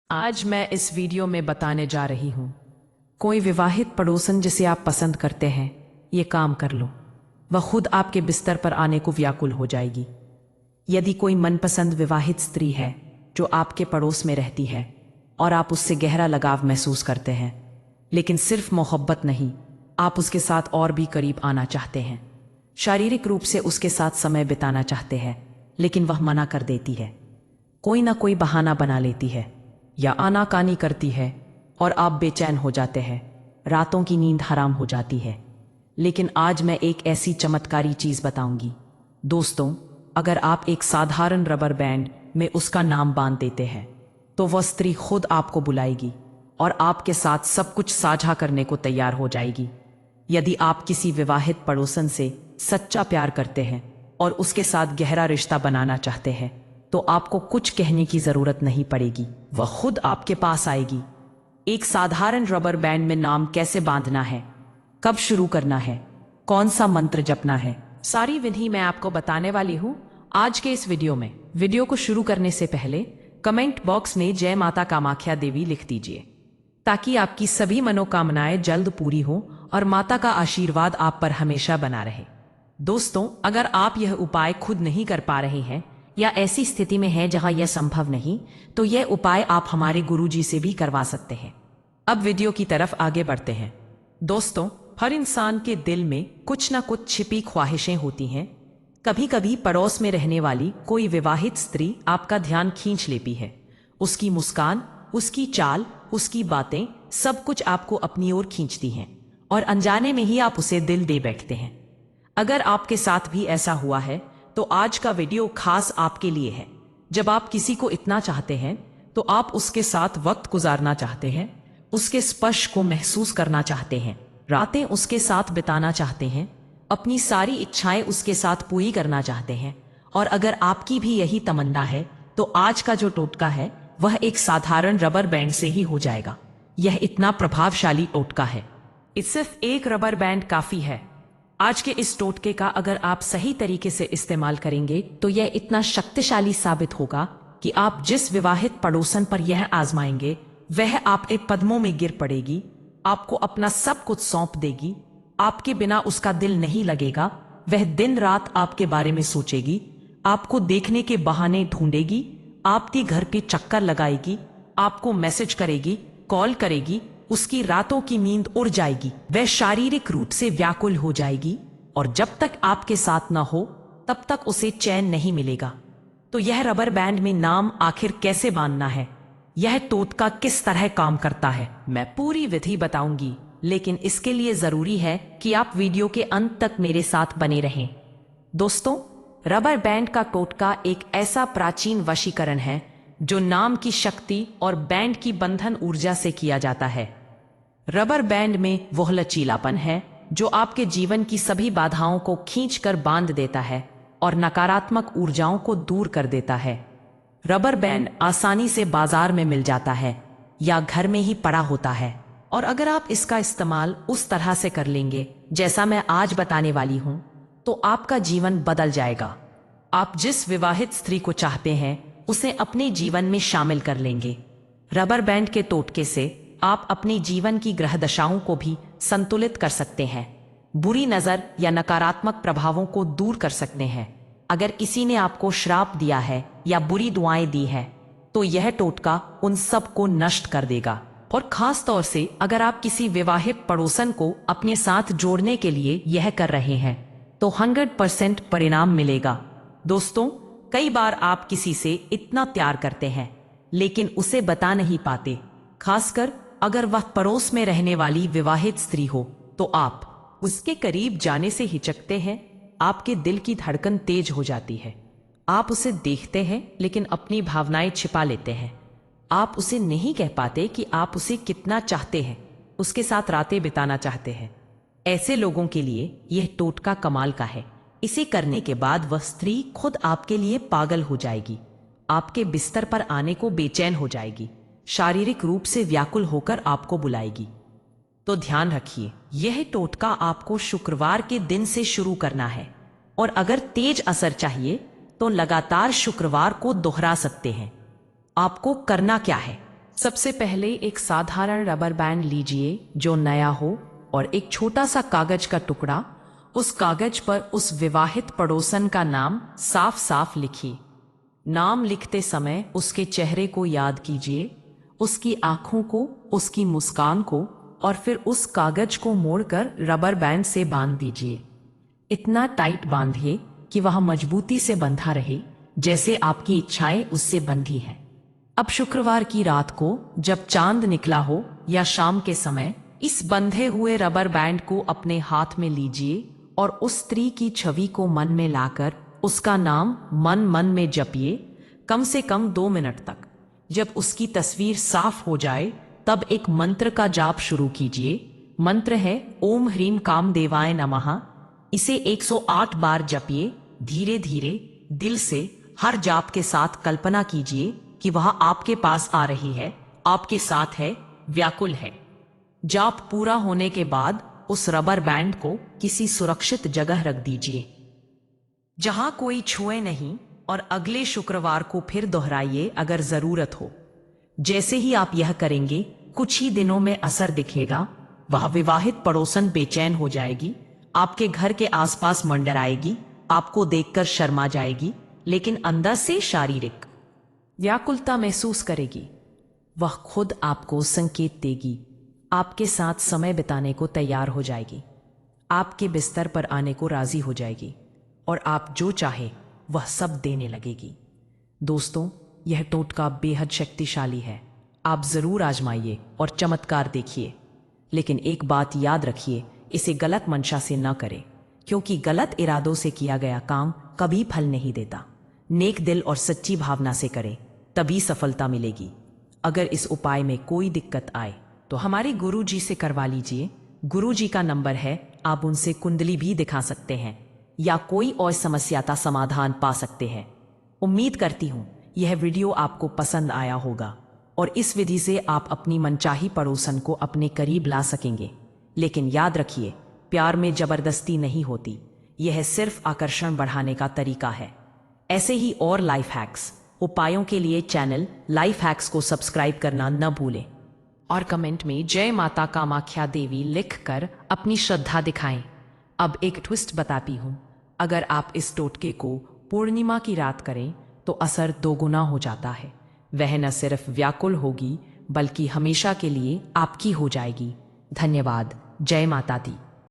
आज मैं इस वीडियो में बताने जा रही हूँ, कोई विवाहित पड़ोसन जिसे आप पसंद करते हैं, ये काम कर लो। वह खुद आपके बिस्तर पर आने को व्याकुल हो जाएगी। यदि कोई मनपसंद विवाहित स्त्री है जो आपके पड़ोस में रहती है और आप उससे गहरा लगाव महसूस करते हैं, लेकिन सिर्फ मोहब्बत नहीं, आप उसके साथ और भी करीब आना चाहते हैं, शारीरिक रूप से उसके साथ समय बिताना चाहते हैं, लेकिन वह मना कर देती है, कोई ना कोई बहाना बना लेती है या आनाकानी करती है और आप बेचैन हो जाते हैं, रातों की नींद हराम हो जाती है। लेकिन आज मैं एक ऐसी चमत्कारी चीज बताऊंगी। दोस्तों, अगर आप एक साधारण रबर बैंड में उसका नाम बांध देते हैं तो वह स्त्री खुद आपको बुलाएगी और आपके साथ सब कुछ साझा करने को तैयार हो जाएगी। यदि आप किसी विवाहित पड़ोसन से सच्चा प्यार करते हैं और उसके साथ गहरा रिश्ता बनाना चाहते हैं तो आपको कुछ कहने की जरूरत नहीं पड़ेगी, वह खुद आपके पास आएगी। एक साधारण रबर बैंड में नाम कैसे बांधना है, कब शुरू करना है, कौन सा मंत्र जपना है, सारी विधि मैं आपको बताने वाली हूँ आज के इस वीडियो में। वीडियो को शुरू करने से पहले कमेंट बॉक्स में जय माता कामाख्या देवी लिख दीजिए ताकि आपकी सभी मनोकामनाएं जल्द पूरी हो और माता का आशीर्वाद आप पर हमेशा बना रहे। दोस्तों, अगर आप यह उपाय खुद नहीं कर पा रहे हैं या ऐसी स्थिति में है जहां यह संभव नहीं, तो यह उपाय आप हमारे गुरुजी से भी करवा सकते हैं। अब वीडियो की तरफ आगे बढ़ते हैं। दोस्तों, हर इंसान के दिल में कुछ ना कुछ छिपी ख्वाहिशें होती हैं। कभी कभी पड़ोस में रहने वाली कोई विवाहित स्त्री आपका ध्यान खींच लेती है। उसकी मुस्कान, उसकी चाल, उसकी बातें, सब कुछ आपको अपनी ओर खींचती हैं और अनजाने में ही आप उसे दिल दे बैठते हैं। अगर आपके साथ भी ऐसा हुआ है तो आज का वीडियो खास आपके लिए है। जब आप किसी को इतना चाहते हैं तो आप उसके साथ वक्त गुजारना चाहते हैं, उसके स्पर्श को महसूस करना चाहते हैं, रातें उसके साथ बिताना चाहते हैं, अपनी सारी इच्छाएं उसके साथ पूरी करना चाहते हैं। और अगर आपकी भी यही तमन्ना है तो आज का जो टोटका है वह एक साधारण रबर बैंड से ही हो जाएगा। यह इतना प्रभावशाली टोटका है, सिर्फ एक रबर बैंड काफी है। आज के इस टोटके का अगर आप सही तरीके से इस्तेमाल करेंगे तो यह इतना शक्तिशाली साबित होगा कि आप जिस विवाहित पड़ोसन पर यह आजमाएंगे वह आपके कदमों में गिर पड़ेगी, आपको अपना सब कुछ सौंप देगी, आपके बिना उसका दिल नहीं लगेगा, वह दिन रात आपके बारे में सोचेगी, आपको देखने के बहाने ढूंढेगी, आपके घर के चक्कर लगाएगी, आपको मैसेज करेगी, कॉल करेगी, उसकी रातों की नींद उड़ जाएगी, वह शारीरिक रूप से व्याकुल हो जाएगी और जब तक आपके साथ ना हो तब तक उसे चैन नहीं मिलेगा। तो यह रबर बैंड में नाम आखिर कैसे बांधना है, यह टोटका किस तरह काम करता है, मैं पूरी विधि बताऊंगी, लेकिन इसके लिए जरूरी है कि आप वीडियो के अंत तक मेरे साथ बने रहें। दोस्तों, रबर बैंड का टोटका एक ऐसा प्राचीन वशीकरण है जो नाम की शक्ति और बैंड की बंधन ऊर्जा से किया जाता है। रबर बैंड में वह लचीलापन है जो आपके जीवन की सभी बाधाओं को खींचकर बांध देता है और नकारात्मक ऊर्जाओं को दूर कर देता है। रबर बैंड आसानी से बाजार में मिल जाता है या घर में ही पड़ा होता है, और अगर आप इसका इस्तेमाल उस तरह से कर लेंगे जैसा मैं आज बताने वाली हूं तो आपका जीवन बदल जाएगा। आप जिस विवाहित स्त्री को चाहते हैं उसे अपने जीवन में शामिल कर लेंगे। रबर बैंड के टोटके से आप अपने जीवन की ग्रह दशाओं को भी संतुलित कर सकते हैं, बुरी नजर या नकारात्मक प्रभावों को दूर कर सकते हैं। अगर किसी ने आपको श्राप दिया है या बुरी दुआएं दी है तो यह टोटका उन सब को नष्ट कर देगा। और खास तौर से अगर आप किसी विवाहित पड़ोसन को अपने साथ जोड़ने के लिए यह कर रहे हैं तो 100% परिणाम मिलेगा। दोस्तों, कई बार आप किसी से इतना प्यार करते हैं लेकिन उसे बता नहीं पाते, खासकर अगर वह पड़ोस में रहने वाली विवाहित स्त्री हो तो आप उसके करीब जाने से हिचकते हैं, आपके दिल की धड़कन तेज हो जाती है, आप उसे देखते हैं लेकिन अपनी भावनाएं छिपा लेते हैं, आप उसे नहीं कह पाते कि आप उसे कितना चाहते हैं, उसके साथ रातें बिताना चाहते हैं। ऐसे लोगों के लिए यह टोटका कमाल का है। इसे करने के बाद वह स्त्री खुद आपके लिए पागल हो जाएगी, आपके बिस्तर पर आने को बेचैन हो जाएगी, शारीरिक रूप से व्याकुल होकर आपको बुलाएगी। तो ध्यान रखिए, यह टोटका आपको शुक्रवार के दिन से शुरू करना है और अगर तेज असर चाहिए तो लगातार शुक्रवार को दोहरा सकते हैं। आपको करना क्या है, सबसे पहले एक साधारण रबर बैंड लीजिए जो नया हो और एक छोटा सा कागज का टुकड़ा। उस कागज पर उस विवाहित पड़ोसन का नाम साफ साफ लिखिए। नाम लिखते समय उसके चेहरे को याद कीजिए, उसकी आंखों को, उसकी मुस्कान को, और फिर उस कागज को मोड़कर रबर बैंड से बांध दीजिए। इतना टाइट बांधिए कि वह मजबूती से बंधा रहे, जैसे आपकी इच्छाएं उससे बंधी हैं। अब शुक्रवार की रात को जब चांद निकला हो या शाम के समय, इस बंधे हुए रबर बैंड को अपने हाथ में लीजिए और उस स्त्री की छवि को मन में लाकर उसका नाम मन मन में जपिए, कम से कम 2 मिनट तक। जब उसकी तस्वीर साफ हो जाए तब एक मंत्र का जाप शुरू कीजिए। मंत्र है ओम ह्रीम कामदेवाय नमः। इसे 108 बार जपिए, धीरे धीरे, दिल से। हर जाप के साथ कल्पना कीजिए कि वह आपके पास आ रही है, आपके साथ है, व्याकुल है। जाप पूरा होने के बाद उस रबर बैंड को किसी सुरक्षित जगह रख दीजिए जहां कोई छुए नहीं, और अगले शुक्रवार को फिर दोहराइए अगर जरूरत हो। जैसे ही आप यह करेंगे कुछ ही दिनों में असर दिखेगा। वह विवाहित पड़ोसन बेचैन हो जाएगी, आपके घर के आसपास मंडराएगी, आपको देखकर शर्मा जाएगी, लेकिन अंदर से शारीरिक व्याकुलता महसूस करेगी। वह खुद आपको संकेत देगी, आपके साथ समय बिताने को तैयार हो जाएगी, आपके बिस्तर पर आने को राजी हो जाएगी, और आप जो चाहे वह सब देने लगेगी। दोस्तों, यह टोटका बेहद शक्तिशाली है। आप जरूर आजमाइए और चमत्कार देखिए। लेकिन एक बात याद रखिए, इसे गलत मंशा से न करें, क्योंकि गलत इरादों से किया गया काम कभी फल नहीं देता। नेक दिल और सच्ची भावना से करें, तभी सफलता मिलेगी। अगर इस उपाय में कोई दिक्कत आए तो हमारे गुरुजी से करवा लीजिए। गुरुजी का नंबर है, आप उनसे कुंडली भी दिखा सकते हैं या कोई और समस्या का समाधान पा सकते हैं। उम्मीद करती हूँ यह वीडियो आपको पसंद आया होगा और इस विधि से आप अपनी मनचाही पड़ोसन को अपने करीब ला सकेंगे। लेकिन याद रखिए, प्यार में जबरदस्ती नहीं होती, यह सिर्फ आकर्षण बढ़ाने का तरीका है। ऐसे ही और लाइफ हैक्स उपायों के लिए चैनल लाइफ हैक्स को सब्सक्राइब करना न भूलें और कमेंट में जय माता कामाख्या देवी लिखकर अपनी श्रद्धा दिखाएं। अब एक ट्विस्ट बताती हूँ, अगर आप इस टोटके को पूर्णिमा की रात करें तो असर दोगुना हो जाता है। वह न सिर्फ व्याकुल होगी बल्कि हमेशा के लिए आपकी हो जाएगी। धन्यवाद। जय माता दी।